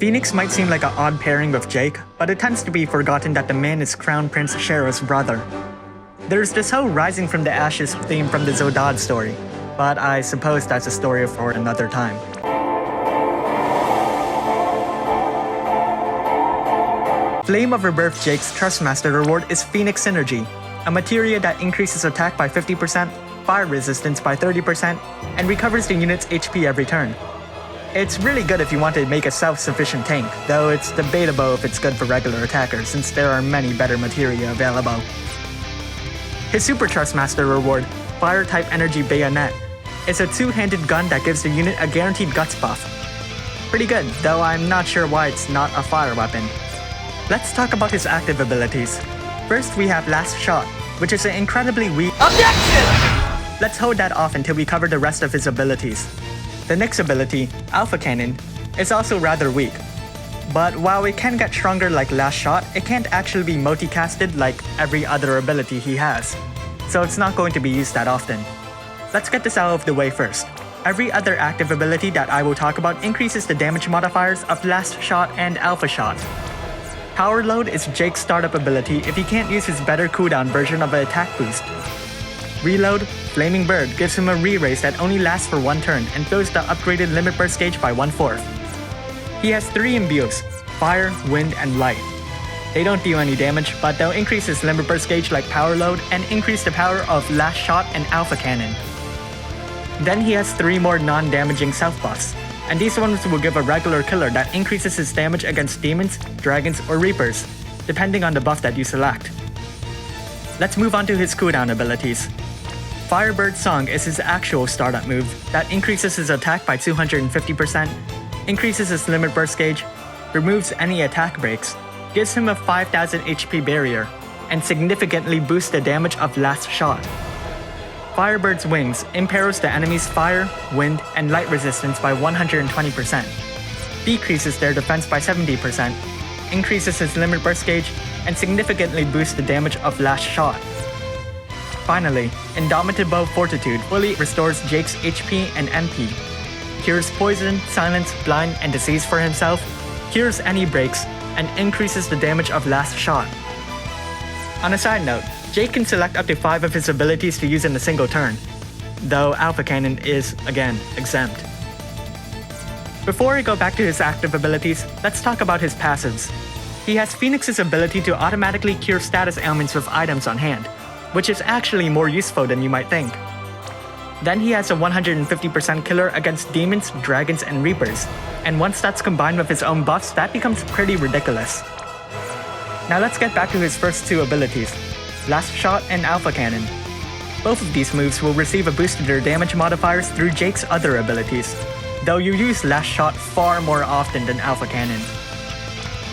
Phoenix might seem like an odd pairing with Jake, but it tends to be forgotten that the man is Crown Prince Shero's brother. There's this whole Rising from the Ashes theme from the Zodad story, but I suppose that's a story for another time. Flame of Rebirth Jake's Trustmaster reward is Phoenix Synergy, a materia that increases attack by 50%, fire resistance by 30%, and recovers the unit's HP every turn. It's really good if you want to make a self-sufficient tank, though it's debatable if it's good for regular attackers since there are many better materia available. His Super Trustmaster reward, Fire-type Energy Bayonet, is a two-handed gun that gives the unit a guaranteed guts buff. Pretty good, though I'm not sure why it's not a fire weapon. Let's talk about his active abilities. First we have Last Shot, which is an incredibly weak OBJECTION! Let's hold that off until we cover the rest of his abilities. The next ability, Alpha Cannon, is also rather weak. But while it can get stronger like Last Shot, it can't actually be multicasted like every other ability he has. So it's not going to be used that often. Let's get this out of the way first. Every other active ability that I will talk about increases the damage modifiers of Last Shot and Alpha Shot. Power Load is Jake's startup ability if he can't use his better cooldown version of an attack boost. Reload, Flaming Bird gives him a re-raise that only lasts for one turn and fills the upgraded Limit Burst gauge by 1/4. He has 3 imbues, Fire, Wind, and Light. They don't deal any damage, but they'll increase his Limit Burst gauge like Power Load and increase the power of Last Shot and Alpha Cannon. Then he has 3 more non-damaging self buffs, and these ones will give a regular killer that increases his damage against demons, dragons, or reapers, depending on the buff that you select. Let's move on to his cooldown abilities. Firebird Song is his actual startup move that increases his attack by 250%, increases his limit burst gauge, removes any attack breaks, gives him a 5000 HP barrier, and significantly boosts the damage of Last Shot. Firebird's Wings imperils the enemy's fire, wind, and light resistance by 120%, decreases their defense by 70%, increases his limit burst gauge, and significantly boosts the damage of Last Shot. Finally, Indomitable Fortitude fully restores Jake's HP and MP, cures poison, silence, blind, and disease for himself, cures any breaks, and increases the damage of Last Shot. On a side note, Jake can select up to 5 of his abilities to use in a single turn, though Alpha Cannon is, again, exempt. Before I go back to his active abilities, let's talk about his passives. He has Phoenix's ability to automatically cure status ailments with items on hand, which is actually more useful than you might think. Then he has a 150% killer against demons, dragons, and reapers, and once that's combined with his own buffs, that becomes pretty ridiculous. Now let's get back to his first 2 abilities, Last Shot and Alpha Cannon. Both of these moves will receive a boost to their damage modifiers through Jake's other abilities, though you use Last Shot far more often than Alpha Cannon.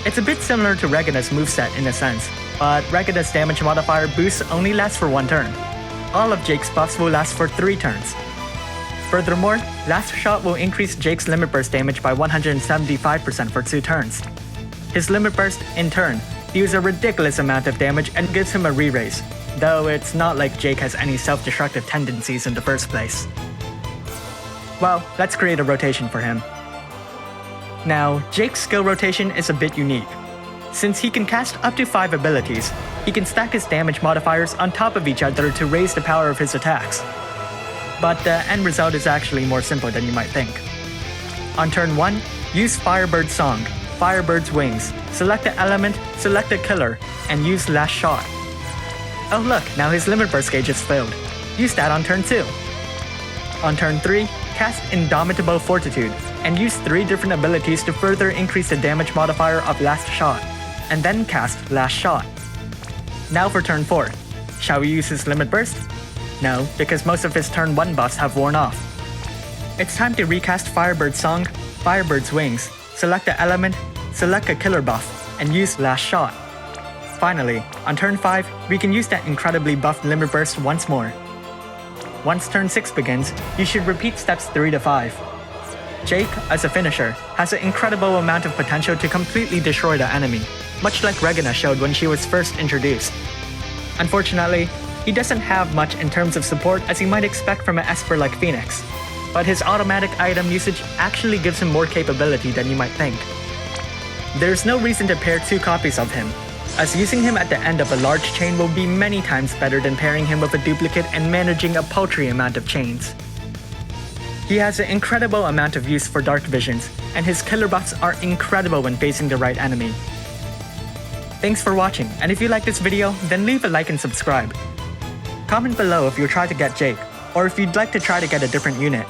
It's a bit similar to Regina's moveset in a sense, but Regina's damage modifier boost only lasts for 1 turn. All of Jake's buffs will last for 3 turns. Furthermore, Last Shot will increase Jake's limit burst damage by 175% for 2 turns. His limit burst, in turn, deals a ridiculous amount of damage and gives him a re-raise, though it's not like Jake has any self-destructive tendencies in the first place. Well, let's create a rotation for him. Now, Jake's skill rotation is a bit unique. Since he can cast up to 5 abilities, he can stack his damage modifiers on top of each other to raise the power of his attacks. But the end result is actually more simple than you might think. On turn 1, use Firebird Song, Firebird's Wings, select the element, select the killer, and use Last Shot. Oh look, now his limit burst gauge is filled. Use that on turn 2. On turn 3, cast Indomitable Fortitude, and use 3 different abilities to further increase the damage modifier of Last Shot, and then cast Last Shot. Now for turn 4. Shall we use his limit burst? No, because most of his turn 1 buffs have worn off. It's time to recast Firebird Song, Firebird's Wings, select the element, select a killer buff, and use Last Shot. Finally, on turn 5, we can use that incredibly buffed limit burst once more. Once turn 6 begins, you should repeat steps 3 to 5. Jake, as a finisher, has an incredible amount of potential to completely destroy the enemy, much like Regina showed when she was first introduced. Unfortunately, he doesn't have much in terms of support as you might expect from an Esper like Phoenix, but his automatic item usage actually gives him more capability than you might think. There's no reason to pair 2 copies of him, as using him at the end of a large chain will be many times better than pairing him with a duplicate and managing a paltry amount of chains. He has an incredible amount of use for dark visions, and his killer buffs are incredible when facing the right enemy. Thanks for watching, and if you like this video, then leave a like and subscribe. Comment below if you try to get Jake, or if you'd like to try to get a different unit.